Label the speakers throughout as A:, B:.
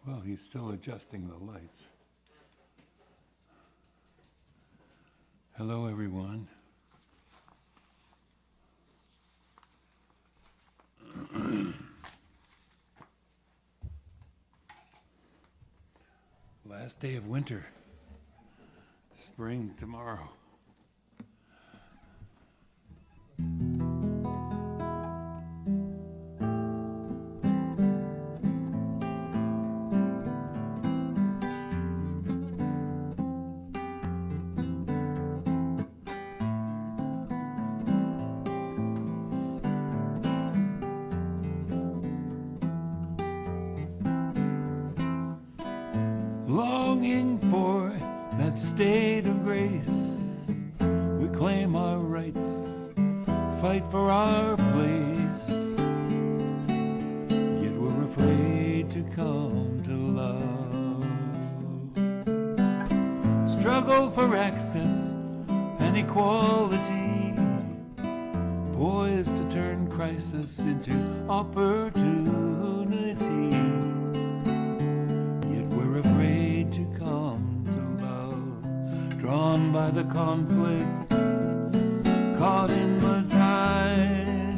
A: Well, he's still adjusting the lights. Hello, everyone. Last day of winter. Spring tomorrow. Longing for that state of grace, we claim our rights, fight for our place, yet we're afraid to come to love. Struggle for access and equality, poised to turn crisis into opportunity. We're afraid to come to love, drawn by the conflict, caught in the tide,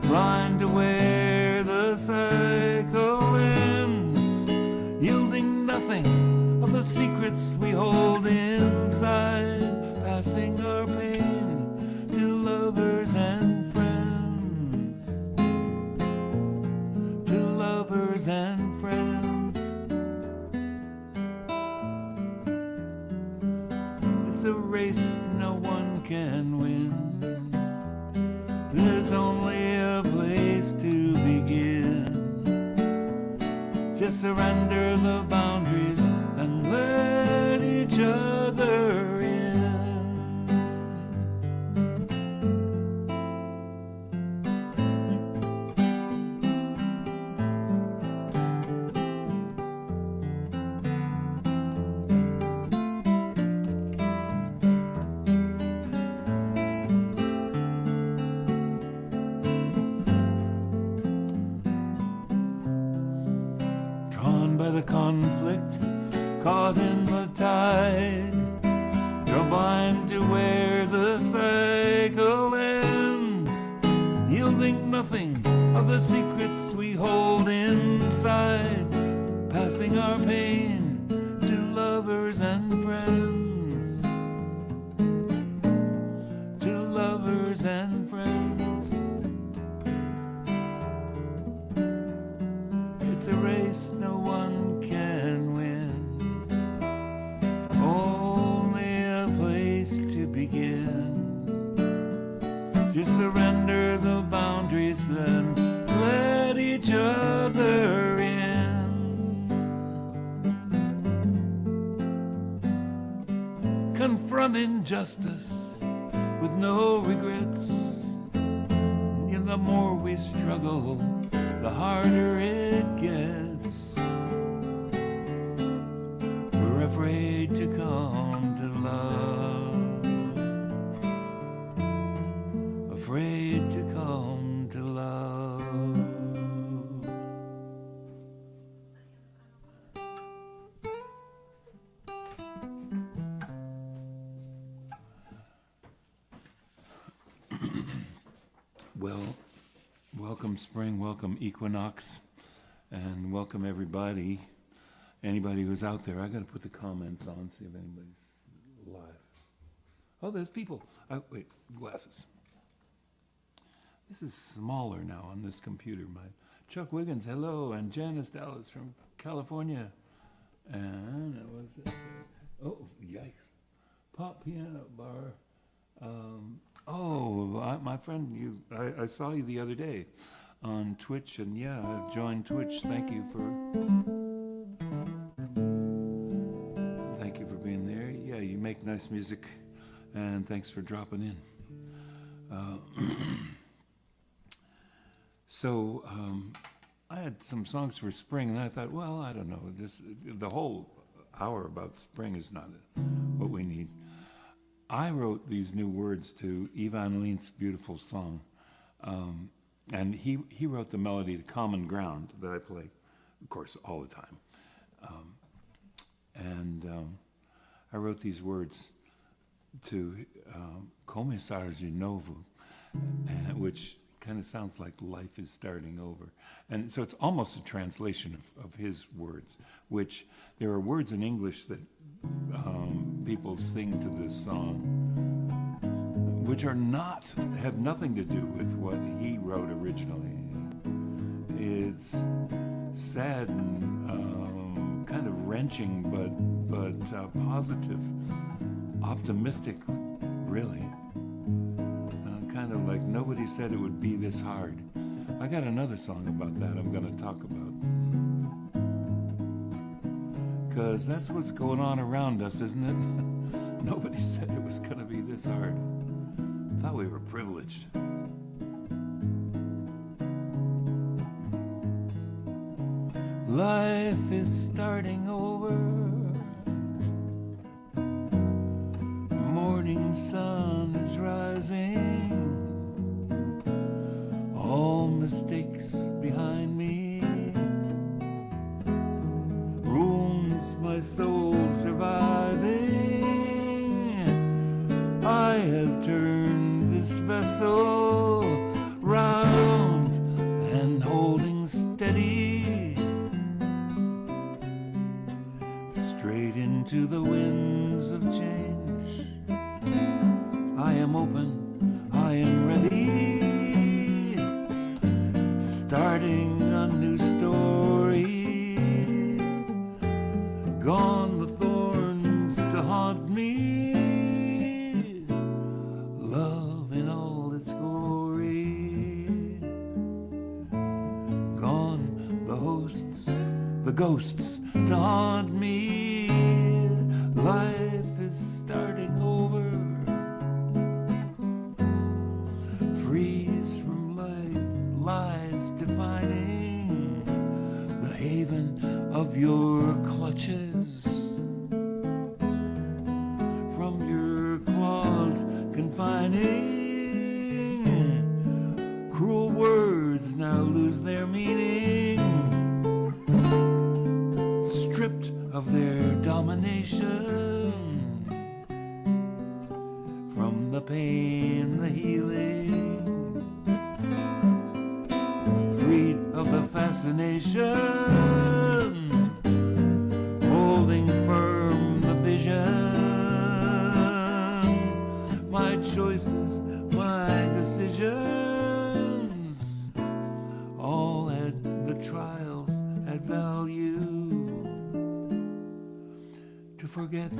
A: blind to where the cycle ends, yielding nothing of the secrets we hold inside, passing our pain to lovers and friends, to lovers and friends. It's a race no one can win. There's only a place to begin. Just surrender the boundaries and let each other in. By the conflict, caught in the tide, you're blind to where the cycle ends, yielding nothing of the secrets we hold inside, passing our pain to lovers and friends, to lovers and friends. It's a race no one can win, only a place to begin. Just surrender the boundaries and let each other in. Confront injustice with no regrets. And the more we struggle, the harder it gets. We're afraid to come to love, afraid to come to love. Well, welcome spring, welcome equinox, and welcome everybody. Anybody who's out there, I got to put the comments on, see if anybody's live. Oh, there's people. Oh, wait, glasses. This is smaller now on this computer. My Chuck Wiggins, hello, and Janice Dallas from California. And that was it. Oh, yikes. Pop Piano Bar. My friend, I saw you the other day on Twitch, and yeah, I've joined Twitch. Thank you for being there. Yeah, you make nice music, and thanks for dropping in. So I had some songs for spring, and I thought, well, I don't know, the whole hour about spring is not what we need. I wrote these new words to Ivan Lins' beautiful song, and he wrote the melody to Common Ground that I play, of course, all the time. And I wrote these words to Commissar Genovo, which kind of sounds like life is starting over. And so it's almost a translation of his words, which there are words in English that people sing to this song, which have nothing to do with what he wrote originally. It's sad and kind of wrenching, but positive, optimistic, really. Kind of like nobody said it would be this hard. I got another song about that I'm going to talk about. Because that's what's going on around us, isn't it? Nobody said it was going to be this hard. Thought we were privileged. Life is starting over. Morning sun is rising. All mistakes behind me. Wounds my soul surviving. I have turned this vessel round and holding steady straight into the winds of change. I am open, I am ready, starting a new story. Gone the thorns to haunt me, love in all its glory. Gone the ghosts to haunt me. Life is starting over. Freeze from life, lies defining the haven of your clutches. From your claws confining, cruel words now lose their meaning. Stripped of their domination, from the pain, the healing, freed of the fascination, holding firm the vision. My choices, my decisions, all had the trials at value. To forget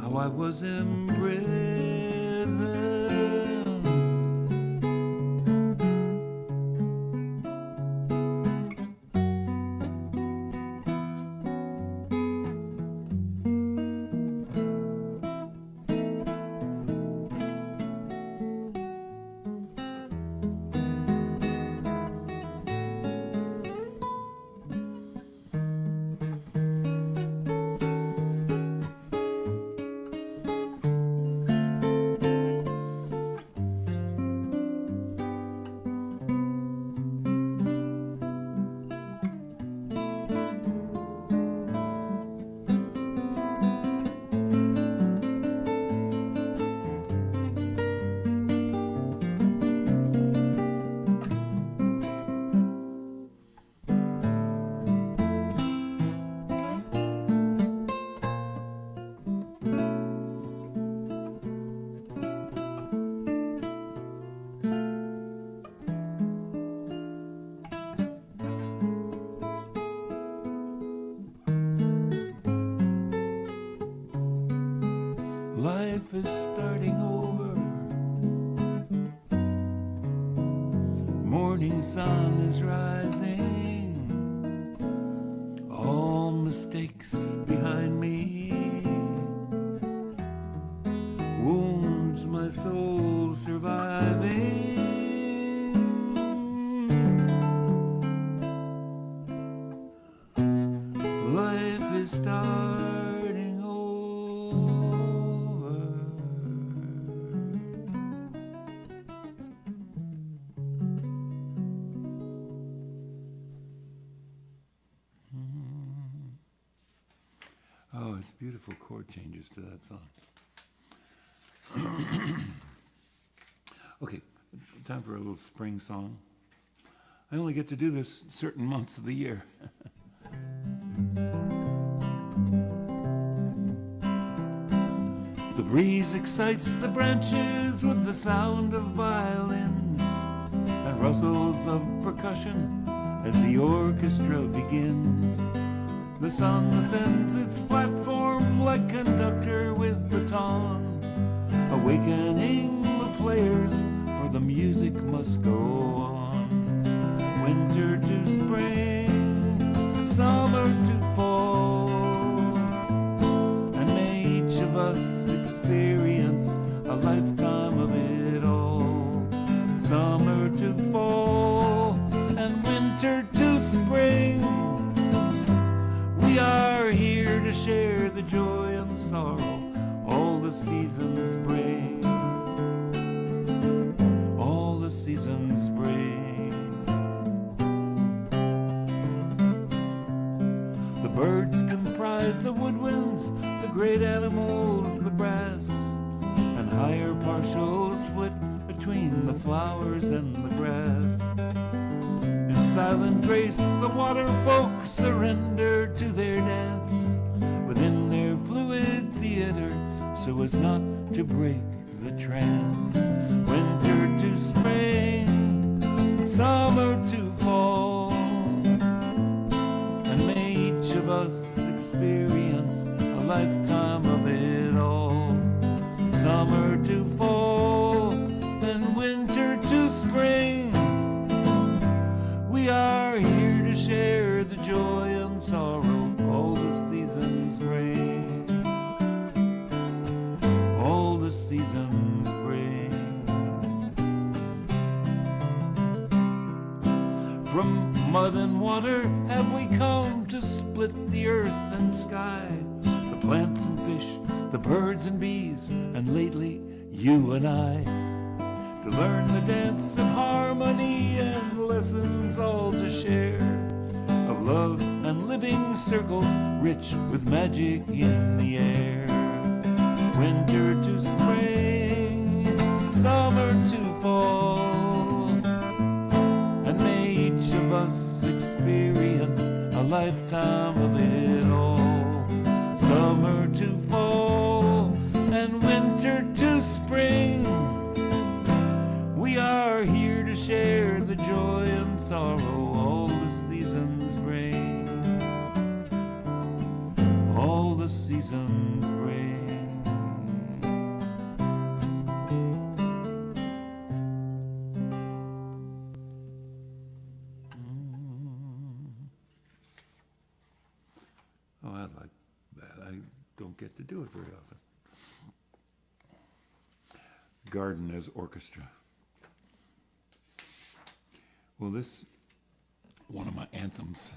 A: how I was imprisoned. Life is starting over. Morning sun is rising. All mistakes behind me. Wounds my soul surviving. Life is starting over. Mm-hmm. There's beautiful chord changes to that song. Okay, time for a little spring song. I only get to do this certain months of the year. The breeze excites the branches with the sound of violins and rustles of percussion as the orchestra begins. The sun ascends its platform like conductor with baton, awakening the players, for the music must go on. Winter to spring, summer to fall, and may each of us experience a lifetime of it all. Summer to fall, and winter to spring, we are here to share the joy and sorrow all the seasons bring. All the seasons bring. The birds comprise the woodwinds, the great animals the brass, and higher partials flit between the flowers and the grass. In silent grace the water folk surrender to their dance within their fluid theater, so as not to break the trance. Winter to spring, summer to fall, and may each of us experience a lifetime of it all. Summer to fall, and winter to spring, we are here to share the joy and sorrow all the seasons bring. All the seasons bring. From mud and water have we come to split the earth and sky, the plants and fish, the birds and bees, and lately you and I, to learn the dance of harmony and lessons all to share, of love and living circles rich with magic in the air. Winter to spring, summer to fall, and may each of us experience a lifetime of it all. Summer to fall, and winter to spring, we are here to share the joy and sorrow all the seasons bring. All the seasons bring. Oh, I like that. I don't get to do it very often. Garden as orchestra. Well, this one of my anthems.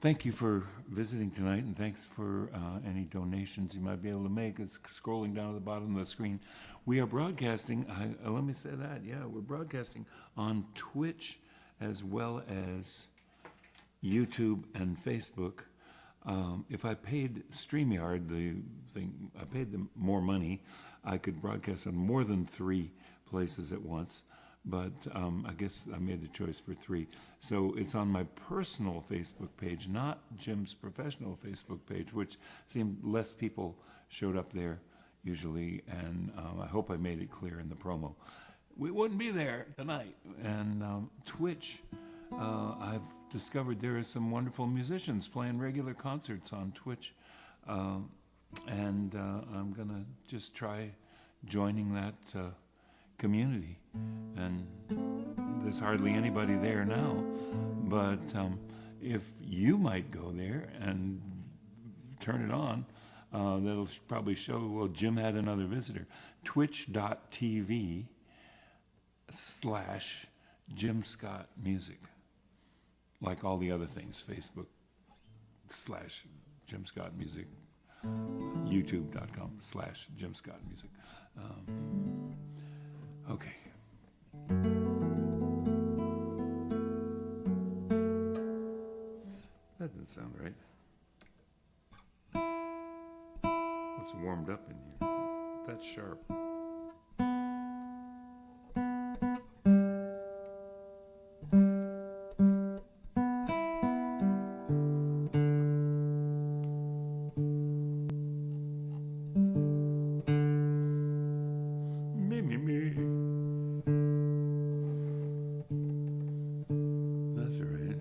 A: Thank you for visiting tonight, and thanks for any donations you might be able to make. It's scrolling down to the bottom of the screen. We are broadcasting, let me say that, yeah, we're broadcasting on Twitch as well as YouTube and Facebook. If I paid StreamYard, I paid them more money, I could broadcast on more than 3 places at once. But I guess I made the choice for 3. So it's on my personal Facebook page, not Jim's professional Facebook page, which seemed less people showed up there usually, and I hope I made it clear in the promo. We wouldn't be there tonight. And Twitch, I've discovered there are some wonderful musicians playing regular concerts on Twitch, and I'm going to just try joining that community. And there's hardly anybody there now, but if you might go there and turn it on, that'll probably show, well, Jim had another visitor. Twitch.tv/Jim Scott Music. Like all the other things, Facebook/Jim Scott Music, YouTube.com/Jim Scott Music. Okay. That doesn't sound right. it's warmed up in here. That's sharp. Me. That's right.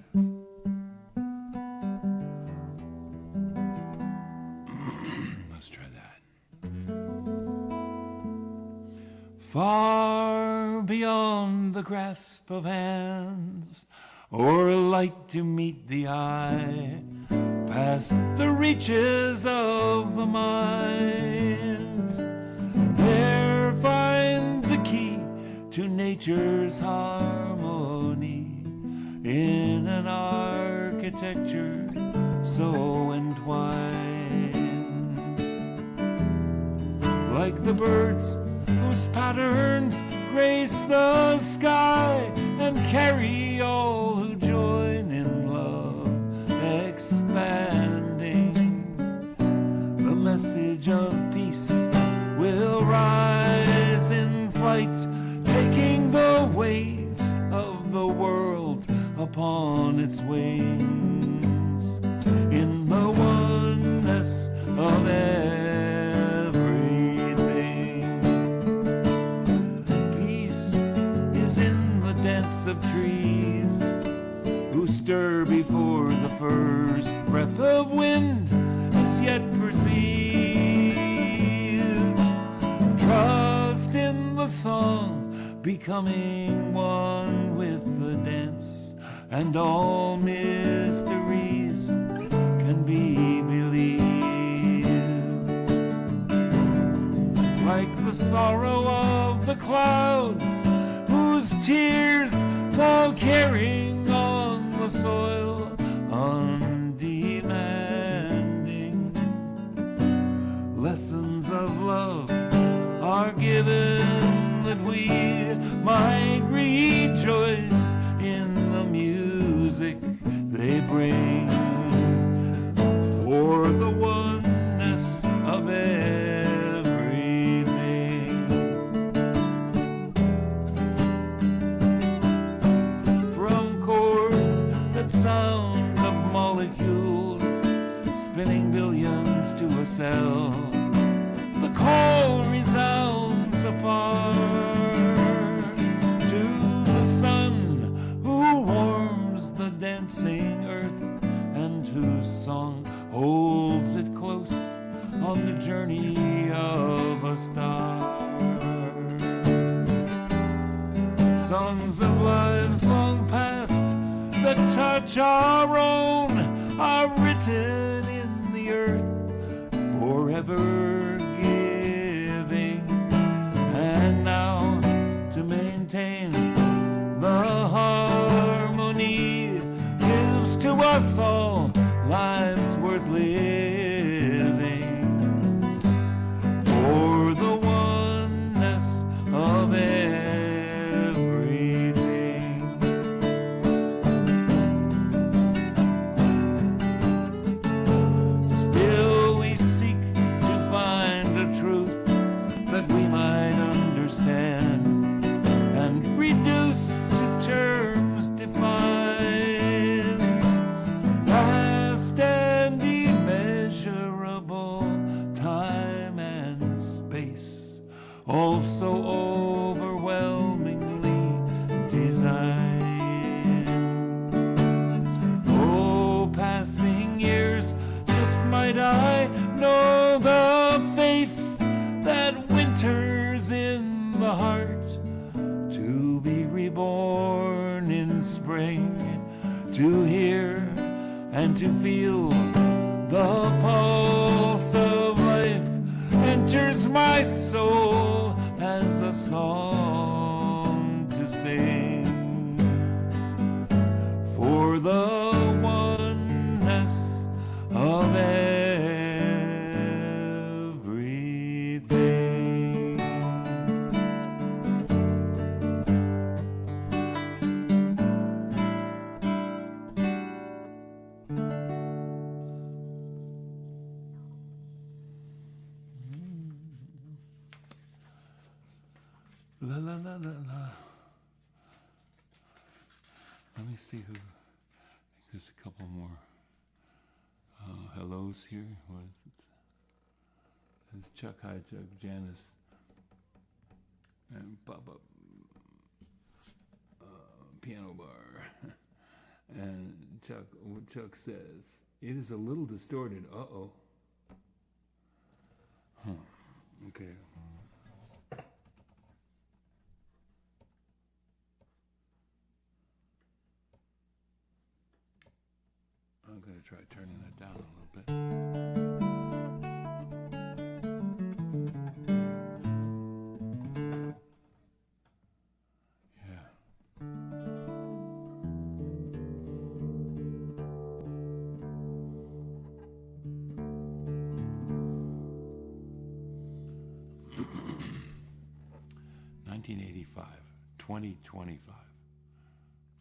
A: Let's try that. Far beyond the grasp of hands, or light to meet the eye, past the reaches of the mind, there find the key to nature's harmony in an architecture so entwined. Like the birds whose patterns grace the sky and carry all who join in love, expanding the message of peace will rise in flight, taking the weight of the world upon its wings, in the oneness of everything. Peace is in the dance of trees who stir before the first breath of wind is yet perceived. Trust in the song, becoming one with the dance, and all mysteries can be believed. Like the sorrow of the clouds, whose tears fall carrying on the soil, undemanding. Lessons of love are given that we might rejoice in the music they bring, for the oneness of everything. From chords that sound of molecules spinning billions to a cell, the call resounds afar to the sun who warms the dancing earth and whose song holds it close on the journey of a star. Songs of lives long past that touch our own are written in the earth, forever giving. And now to maintain the harmony gives to us all lives worth living, for the oneness of everything. Still we seek to find a truth that we might understand and reduce to terms defined, vast and immeasurable time and space, also overwhelmingly designed. Oh, passing years, just might I know the faith that winters in the heart, to be reborn in spring, to hear and to feel the pulse of life enters my soul as a song to sing, for the oneness of everything. La la la la la. Let me see who. I think there's a couple more hellos here. What is it? There's Chuck, hi Chuck, Janice, and Papa Piano Bar. And Chuck says, it is a little distorted. Uh-oh. Huh. Okay. I'm going to try turning that down a little bit. Yeah. (1985), 2025,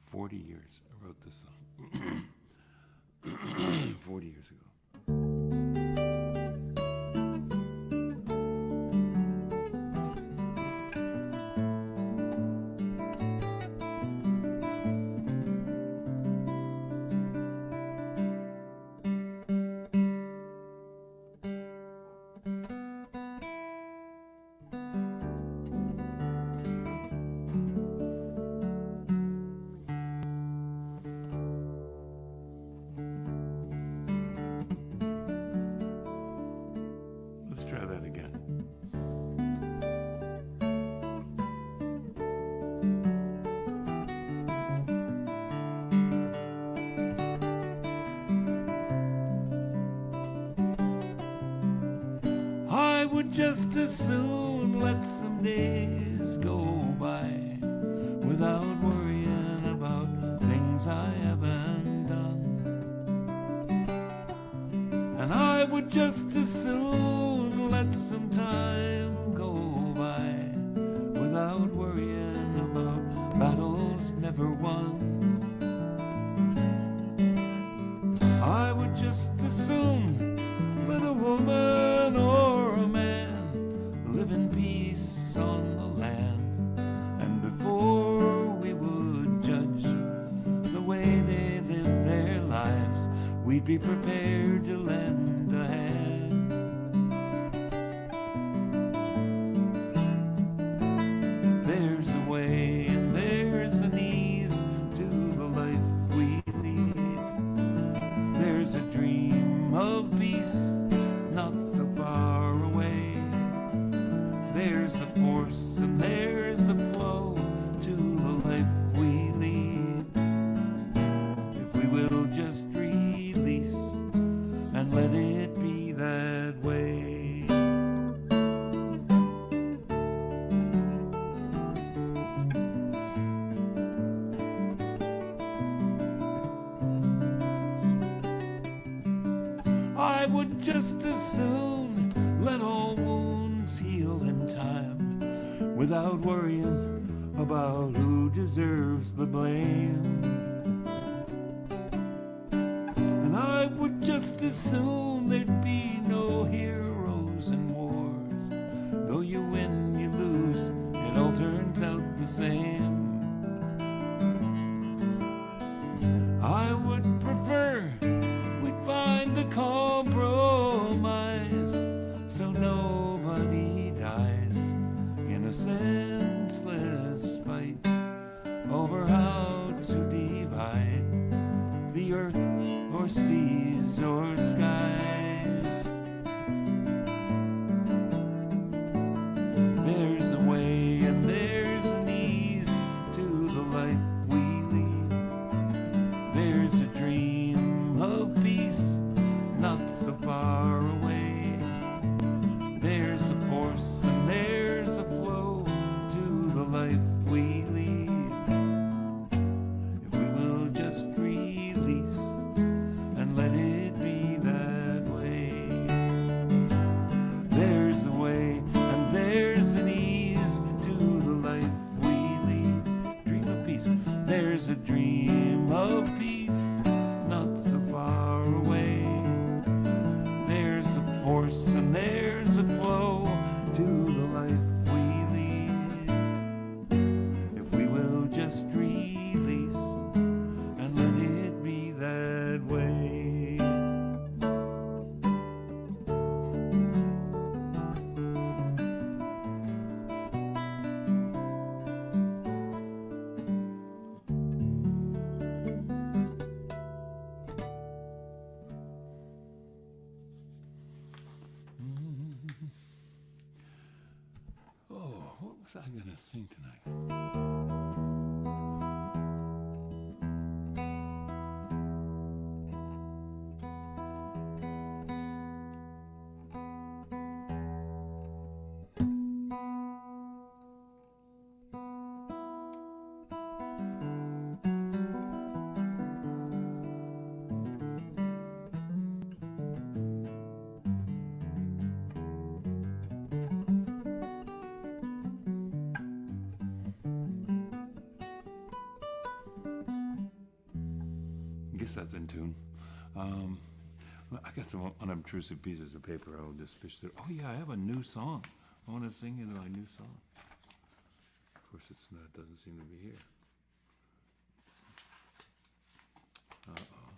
A: 40 years I wrote this song. 40 years ago. Let's try that again. I would just as soon let some days go by without worrying about things I haven't done. And I would just as soon let some time go by without worrying about battles never won. I would just as soon let a woman or a man live in peace on the land. And before we would judge the way they live their lives, we'd be prepared to lend a hand. There's a way and there's an ease to the life we lead. There's a dream of peace not so far away. There's a force and there's a flow to the life we lead. If we will just release and let it be that way. I would just as soon let all wounds heal in time without worrying about who deserves the blame. And I would just as soon there'd be no heroes in wars. Though you win, you lose, it all turns out the same. I would prefer we'd find a compromise so nobody dies in a senseless fight over how to divide the earth or seas or skies. There's a way and there's an ease to the life we lead. There's a dream of peace not so far away. There's a force and there's a flow to the life we lead. If we will just release and let it be that way. There's a way and there's an ease to the life we lead. Dream of peace, there's a dream of peace not so far away. There's a force and there's a flow to the life we lead. that way. Oh, what was I going to sing tonight? I guess that's in tune. I guess some unobtrusive pieces of paper I'll just fish through. Oh yeah, I have a new song. I want to sing you my new song. Of course, it's not. Doesn't seem to be here. Uh-oh.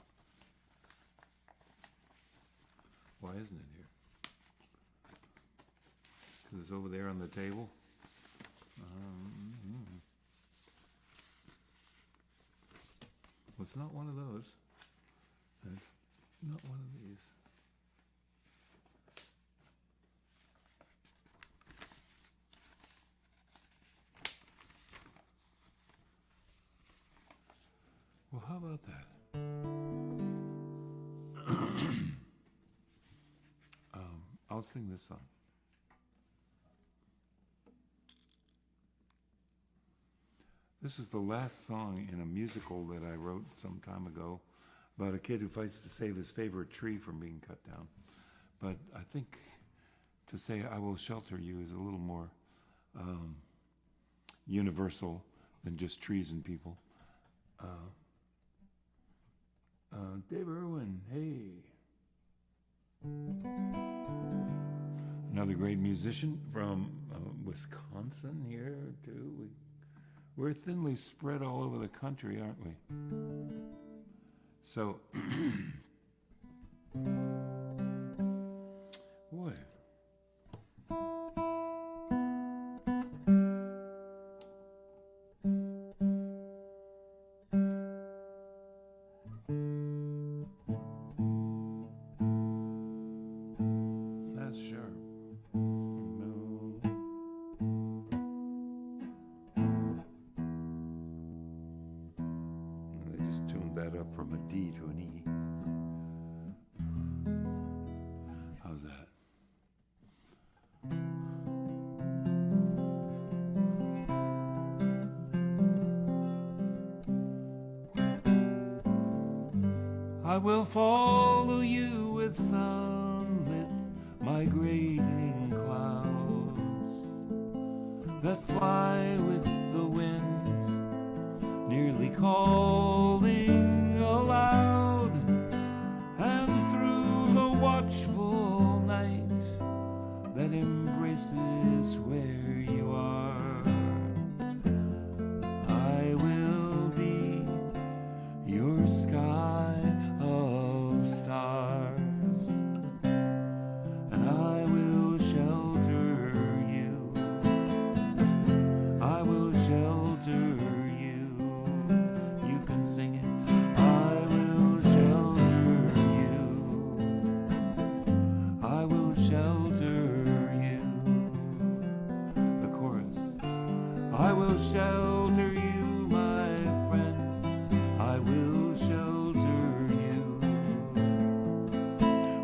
A: Why isn't it here? Because it's over there on the table. Well, it's not one of those. It's not one of these. Well, how about that? I'll sing this song. This was the last song in a musical that I wrote some time ago about a kid who fights to save his favorite tree from being cut down. But I think to say "I will shelter you" is a little more universal than just trees and people. Dave Irwin, hey. Another great musician from Wisconsin here too. We're thinly spread all over the country, aren't we? So, boy. That's sharp. No. They just tuned that up from a D to an E. How's that? I will follow you with sunlit migrating clouds that fly with the winds, nearly calling aloud, and through the watchful night that embraces where you are, I will be your sky of stars, and I will shelter you. I will shelter you. You can sing it. I will shelter you. I will shelter you. The chorus. I will shelter you, my friend. I will shelter you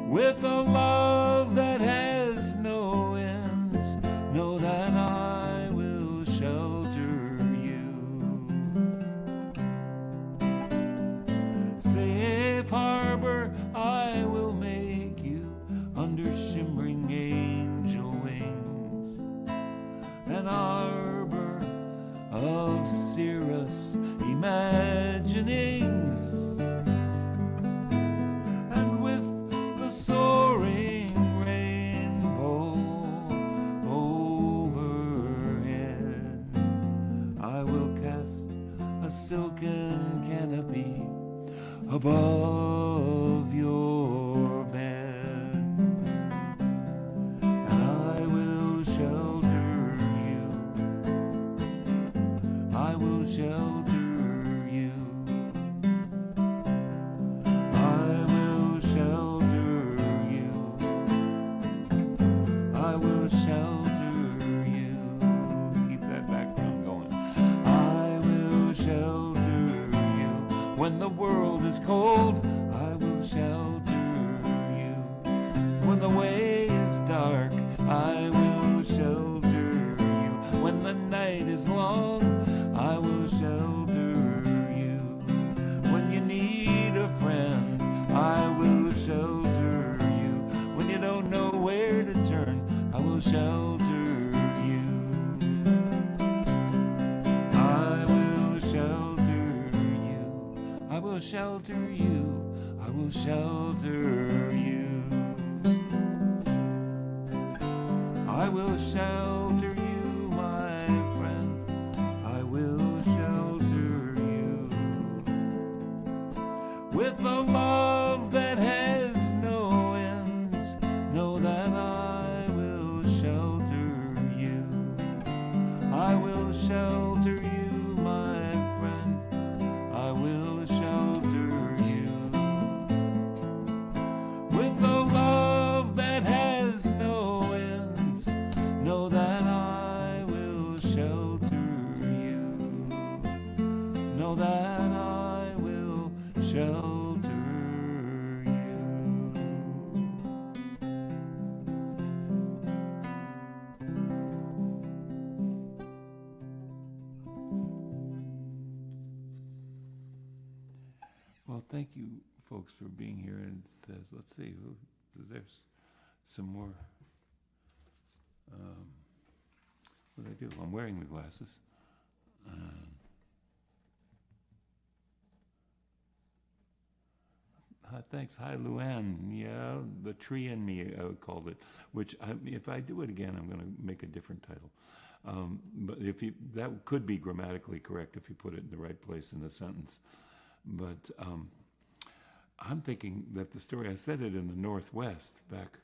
A: with a love that has no ends. Know that I will shelter you. Safe harbor I will make you under shimmering angel wings, an arbor of cirrus imaginings, and with the soaring rainbow overhead, I will cast a silken canopy above shelter you. I will shelter you. I will shelter you. Keep that background going. I will shelter you. When the world is cold, I will shelter you. When the way is dark, I will shelter you. When the night is long, I will shelter you. When you need a friend, I will shelter you. When you don't know where to turn, I will shelter you. I will shelter you. I will shelter you. I will shelter you. I will shelter you, my friend. I will shelter you with a love that has no end. Know that I will shelter you. I will shelter you, my friend. I will shelter you with a love that has no end. Know that I will shelter you. Know that I will shelter you. Well, thank you, folks, for being here. And it says, let's see, there's some more. What do I do? I'm wearing the glasses. Thanks. Hi, Luann. Yeah, the tree in me, I called it. Which, if I do it again, I'm going to make a different title. But that could be grammatically correct if you put it in the right place in the sentence. But I'm thinking that the story, I said it in the Northwest back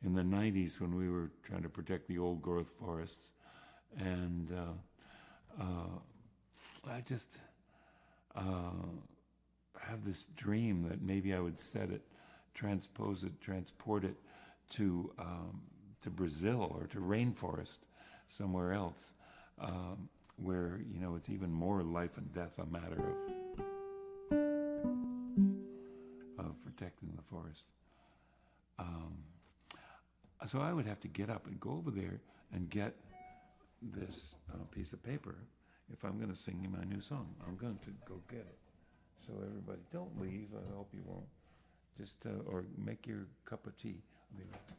A: in the 90s when we were trying to protect the old growth forests. And I just have this dream that maybe I would transport it to Brazil or to rainforest somewhere else, where it's even more life and death a matter of protecting the forest. So I would have to get up and go over there and get this piece of paper if I'm going to sing you my new song. I'm going to go get it. So everybody, don't leave. I hope you won't. Just, or make your cup of tea. I'll be right back.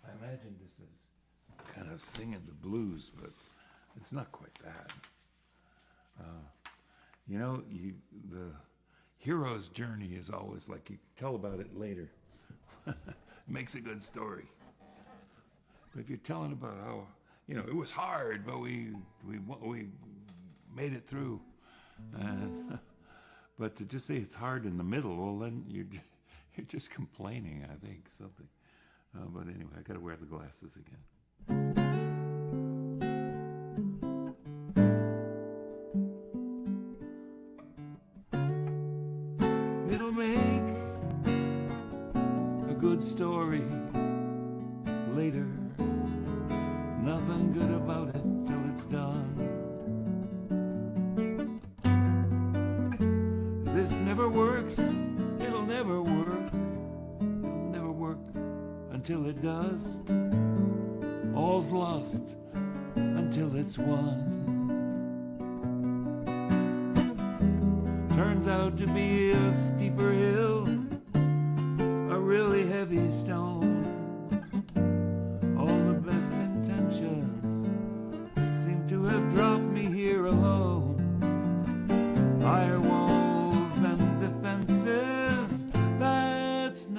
A: I imagine this is kind of singing the blues, but it's not quite that. The hero's journey is always like you tell about it later. Makes a good story. But if you're telling about how, it was hard, but we made it through. But to just say it's hard in the middle, well, then you're just complaining, I think, something. But anyway, I got to wear the glasses again. It'll make a good story later. Nothing good about it till it's done. This never works, it'll never work. It'll never work until it does. All's lost until it's won. Turns out to be a steeper hill, a really heavy stone. All the best intentions seem to have dropped me here alone. Higher walls and defenses, that's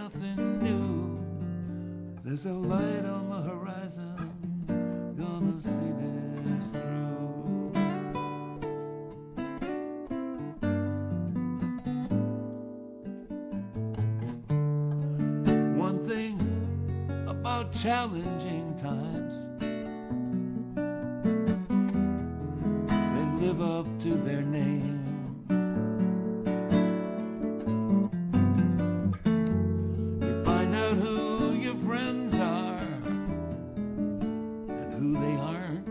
A: There's a light on the horizon, gonna see this through. One thing about challenging times, they live up to their name. You find out who your friends are and who they aren't.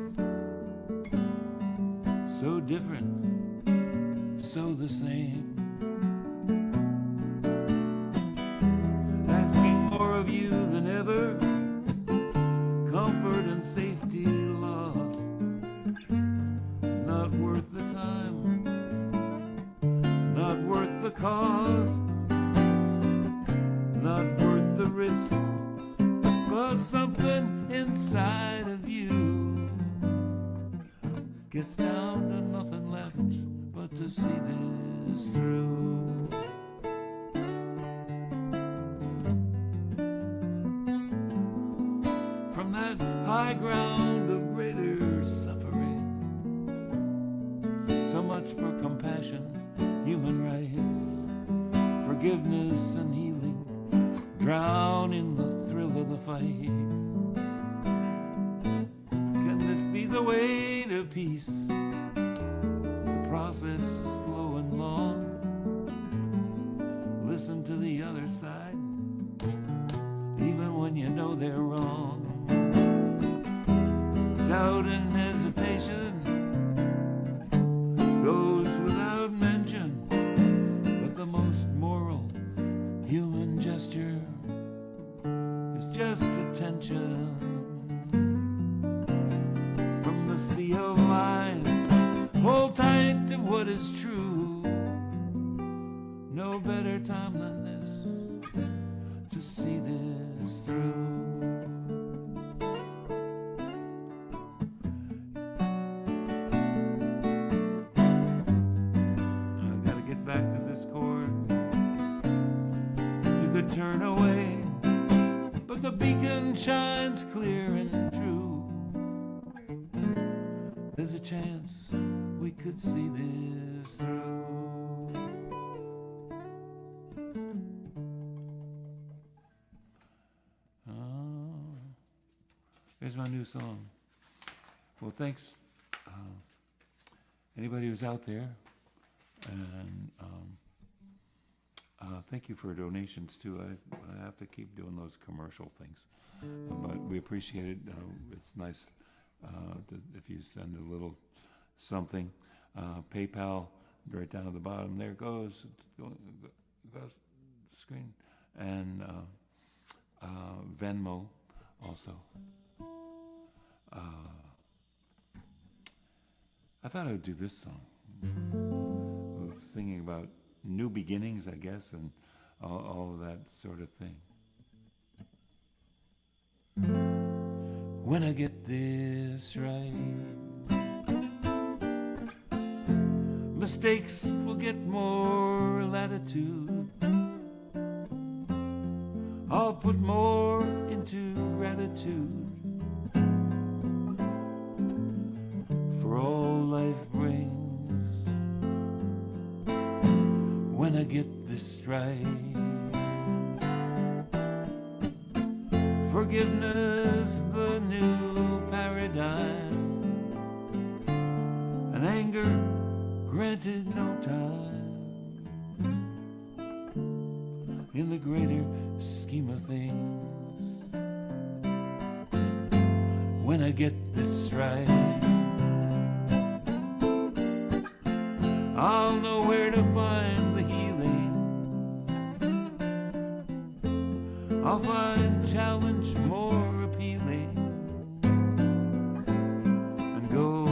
A: So different, so the same. Asking more of you than ever, comfort and safety lost. Not worth the time, not worth the cause, not worth the risk, but something inside of you gets down to nothing left but to see this through. From that high ground of greater suffering, so much for compassion, human rights, forgiveness and healing, drown in the thrill of the fight. Can this be the way to peace? The process slow and long. Listen to the other side, even when you know they're wrong. Doubt and hesitation goes without mention, but the most moral human gesture is just attention. From the sea of lies, hold tight to what is true. No better time than this to see this through. Turn away, but the beacon shines clear and true. There's a chance we could see this through. Here's my new song. Well, thanks anybody who's out there, and thank you for donations too. I have to keep doing those commercial things, but we appreciate it. It's nice if you send a little something. PayPal, right down at the bottom. There it goes. Goes screen, and Venmo also. I thought I would do this song. I was singing about new beginnings, I guess, and all of that sort of thing. When I get this right, mistakes will get more latitude. I'll put more into gratitude for all life brings. When I get this right, forgiveness the new paradigm, and anger granted no time in the greater scheme of things. When I get this right, I'll know where to find the healing. I'll find challenge more appealing and go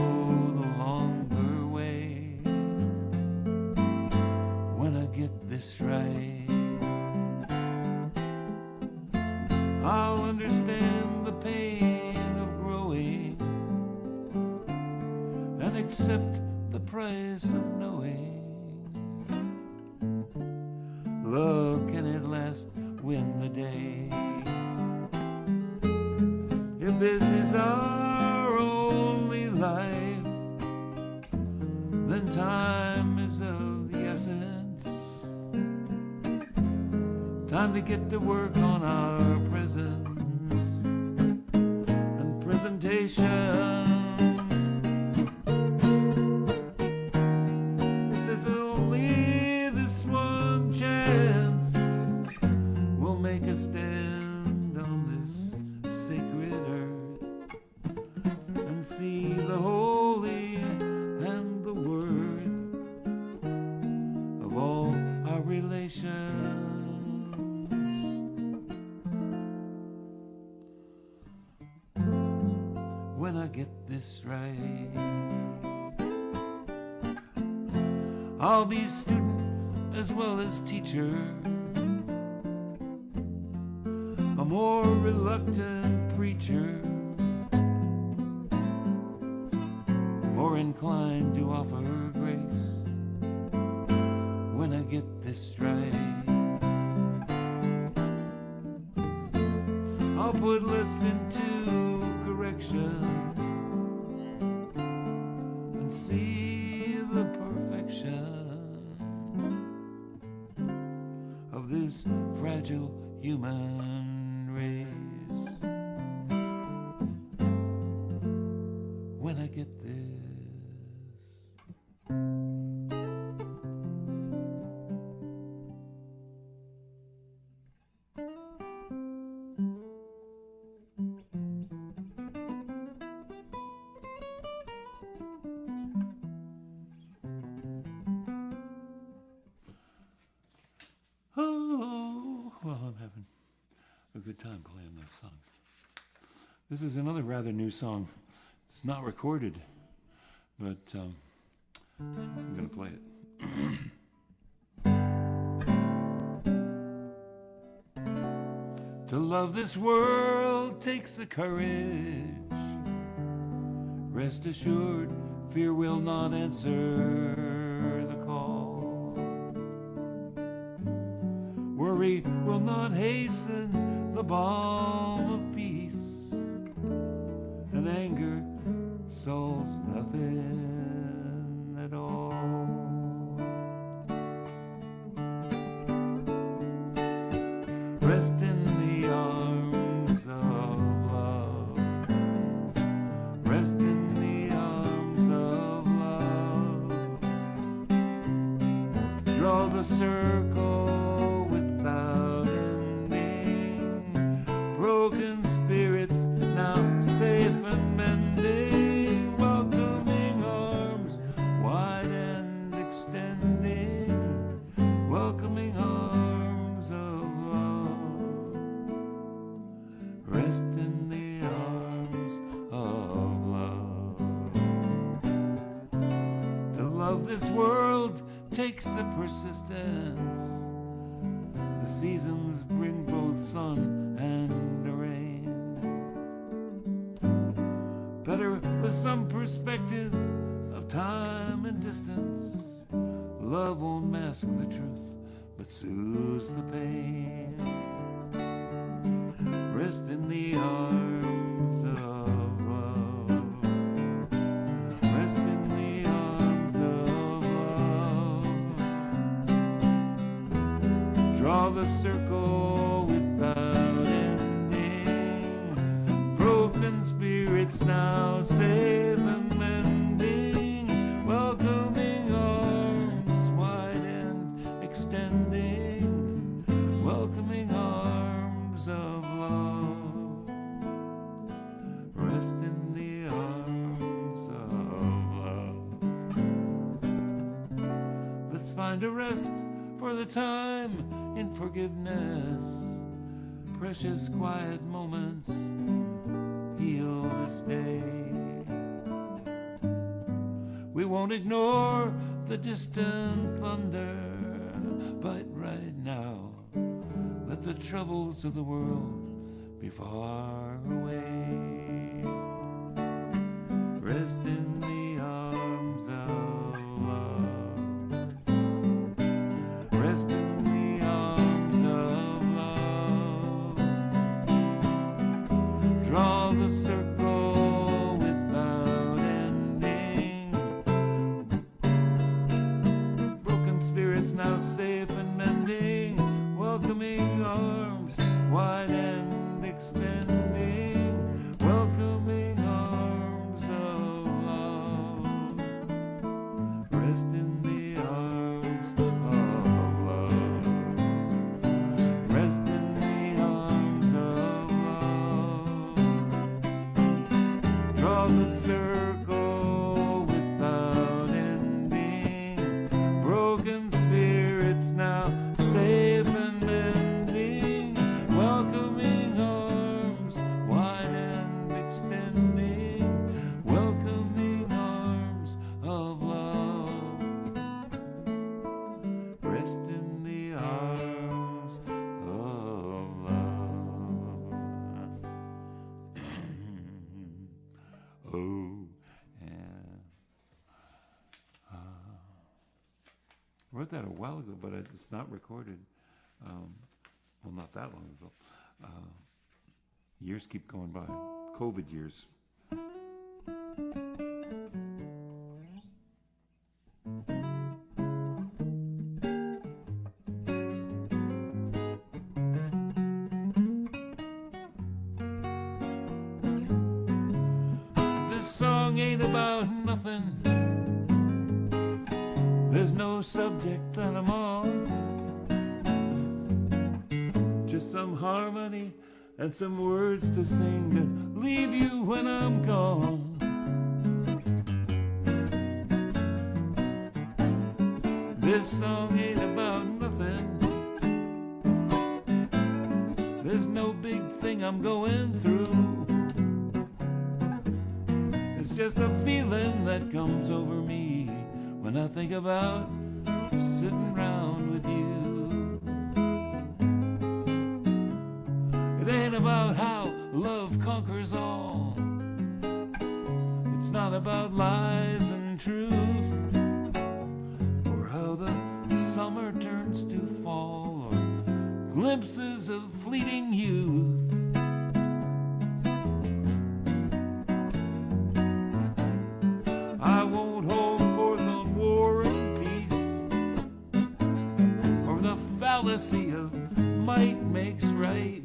A: the longer way. When I get this right, I'll understand the pain of growing and accept the price of knowing. Love can at last win the day. this is our only life, then time is of the essence. Time to get to work on our presence and presentations. If there's only this one chance, we'll make a stand on this sacred earth and see the holy and the worth of all our relations. When I get this right, I'll be student as well as teacher, a more reluctant preacher, more inclined to offer grace. When I get this right, I'll put less into correction and see the perfection of this fragile human race. When I get this. Oh, well, I'm having a good time playing those songs. This is another rather new song. It's not recorded, but I'm going to play it. To love this world takes a courage. Rest assured, fear will not answer the call. Worry will not hasten the balm of peace, and anger solves nothing at all. Rest in the arms of love. Rest in the arms of love. Draw the circle without ending. Broken spirits now safe and mending. Welcoming arms wide and extending. Welcoming arms of love. Rest in the arms of love. To love this world takes a persistence. The seasons bring both sun and rain. Better with some perspective of time and distance. Love won't mask the truth, but soothes the pain. Rest in the arms of love. Rest in the arms of love. Draw the circle without ending. Broken spirits now safe and mending. Welcoming arms wide and extending. Welcoming arms of love. Rest in the arms of love. Let's find a rest for the time in forgiveness. Precious quiet moments heal this day. We won't ignore the distant thunder, but right now let the troubles of the world be far away. Rest in the arms of love. Rest in the arms of love. Draw the circle now safe and mending, welcoming arms wide and extending, welcoming arms of love. Rest in the arms of love. Rest in the arms of love. Draw the circle without ending, broken spirits now safe and mending, welcoming arms wide and extending, welcoming arms of love. Rest in the arms of love. Oh, and wrote that a while ago, but it's not recorded. Well, not that long ago. Years keep going by. COVID years. This song ain't about nothing. There's no subject that I'm on. Just some harmony and some words to sing to leave you when I'm gone. This song ain't about nothing. There's no big thing I'm going through. It's just a feeling that comes over me when I think about sitting round with you. It ain't about how love conquers all. It's not about lies and truth, or how the summer turns to fall, or glimpses of fleeting youth. I won't hold forth on war and peace, or the fallacy of might makes right,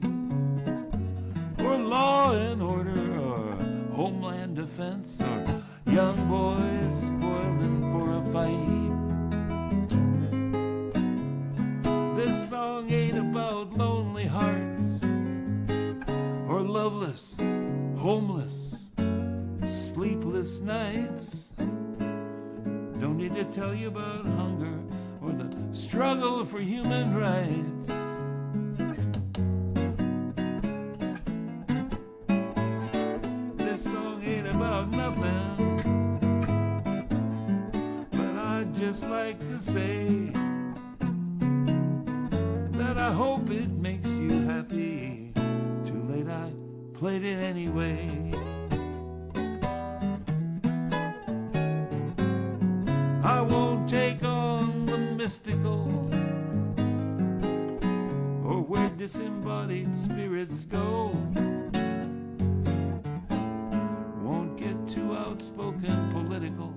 A: or law and order, or homeland defense, or young boys spoiling for a fight. This song ain't about lonely hearts, or loveless, homeless, sleepless nights. Don't need to tell you about hunger or the struggle for human rights. This song ain't about nothing, but I'd just like to say that I hope it makes you happy. Too late, I played it anyway. I won't take on the mystical, or where disembodied spirits go. Won't get too outspoken political.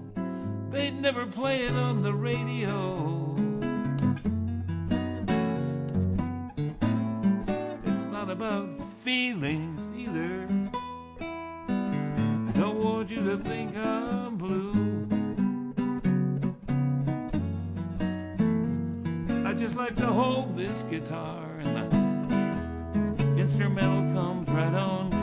A: They never play it on the radio. It's not about feelings either. Don't want you to think I'm blue. I just like to hold this guitar, and the instrumental comes right on cue.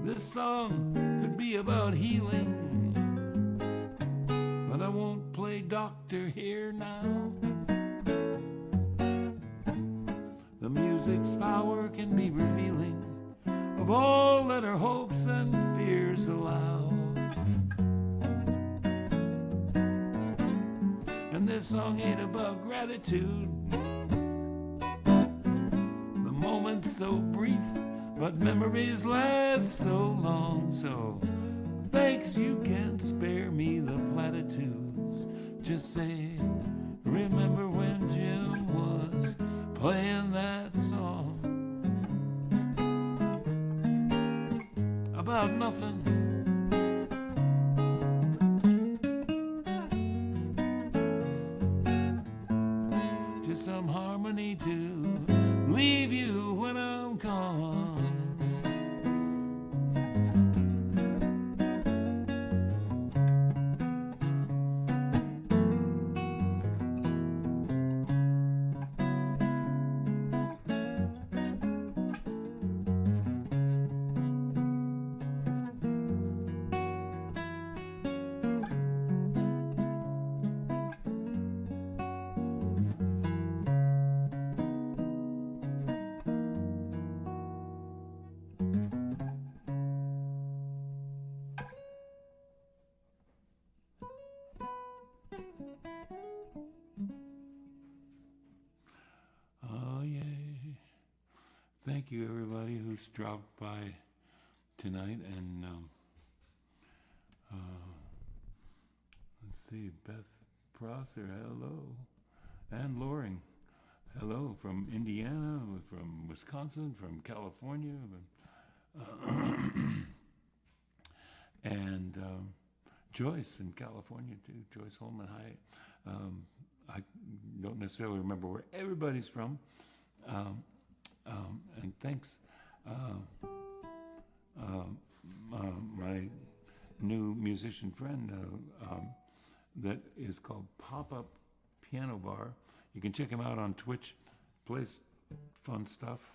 A: This song could be about healing, but I won't play doctor here now. music's power can be revealing of all that our hopes and fears allow. And this song ain't about gratitude. The moment's so brief, but memories last so long. So thanks, you can spare me the platitudes. Just say, remember when Jim was playing that song about nothing. Just some harmony to leave you when I'm gone. Oh, yeah. Thank you, everybody who's dropped by tonight. And let's see, Beth Prosser, hello. And Loring, hello, from Indiana, from Wisconsin, from California. And Joyce in California, too. Joyce Holman, hi. I don't necessarily remember where everybody's from. And thanks. My new musician friend that is called Pop-Up Piano Bar. You can check him out on Twitch. Plays fun stuff.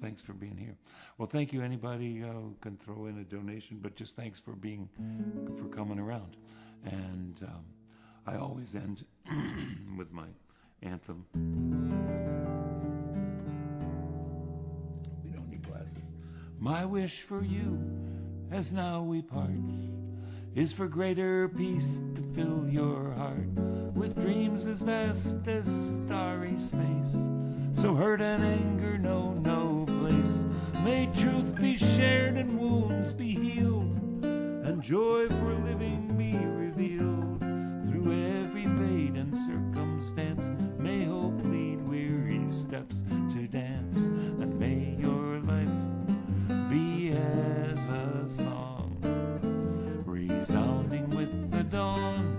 A: Thanks for being here. Well, thank you, anybody who can throw in a donation, but just thanks for coming around. And I always end with my anthem. We don't need glasses. My wish for you, as now we part, is for greater peace to fill your heart with dreams as vast as starry space. So hurt and anger know no place. May truth be shared and wounds be healed, and joy for living be revealed. Through every fate and circumstance, may hope lead weary steps to dance, and may your life be as a song, resounding with the dawn,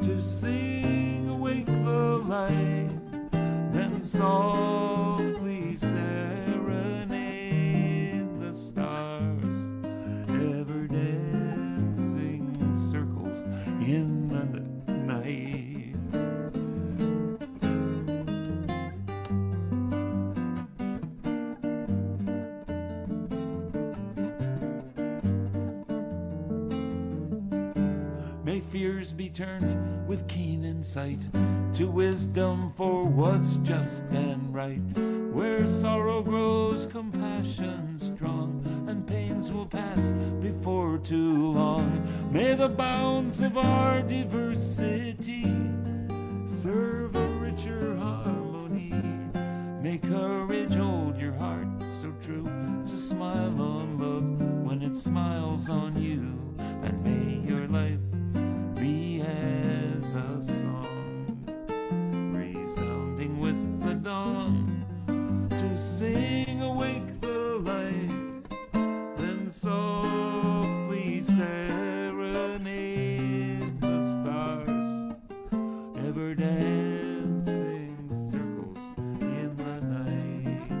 A: to sing awake the light, then softly serenade the stars, ever dancing circles in the night. May fears be turned with keen insight to wisdom for what's just and right. Where sorrow grows, compassion strong, and pains will pass before too long. May the bounds of our diversity serve a richer harmony. May courage hold your heart so true to smile on love when it smiles on you, and may your life be as a song, resounding with the dawn, to sing awake the light, then softly serenade the stars, ever dancing circles in the night.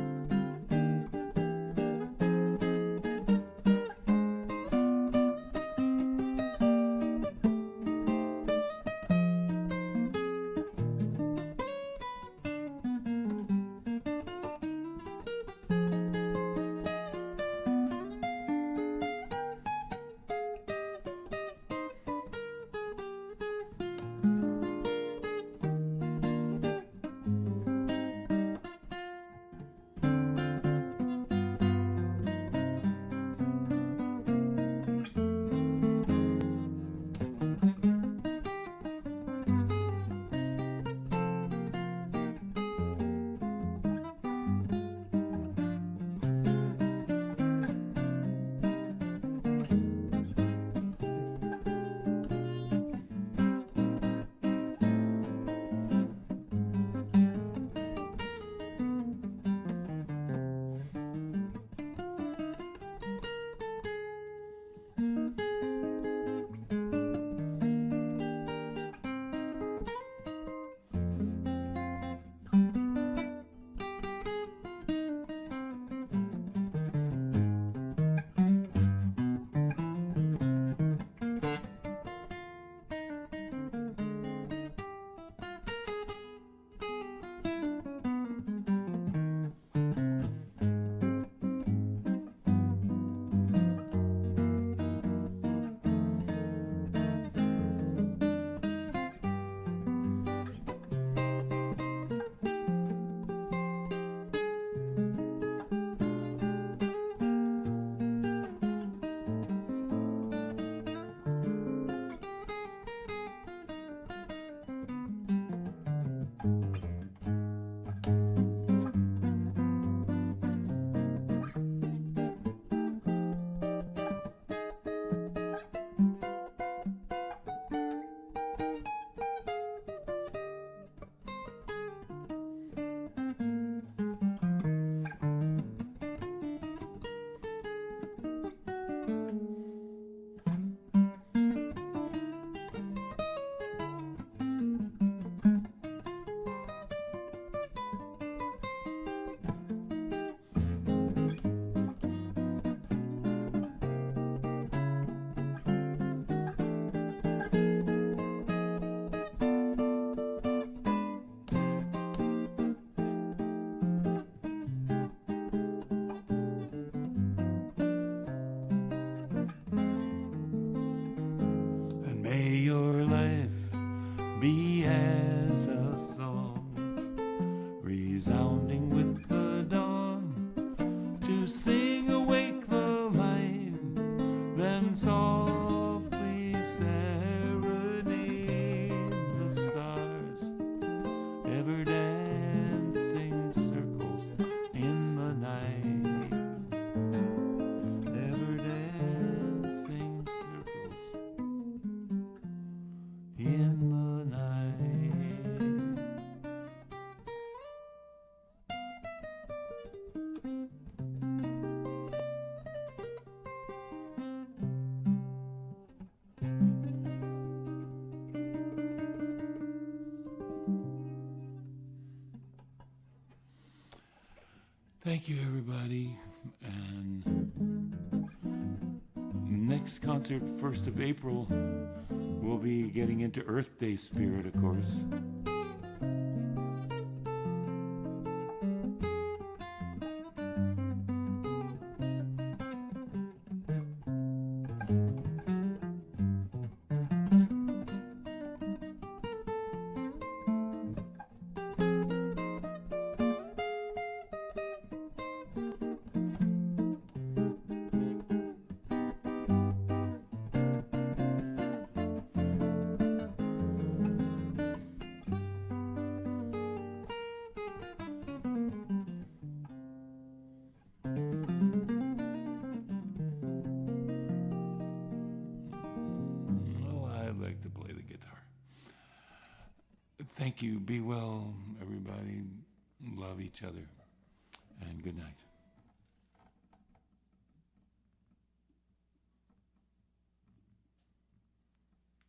A: May your life be as a song, resounding with the dawn, to sing awake the light, then softly serenade the stars, ever dancing circles in the night, ever dancing circles in the night. Thank you, everybody. And next concert, 1st of April, we'll be getting into Earth Day spirit, of course. To play the guitar. Thank you. Be well, everybody. Love each other. And good night.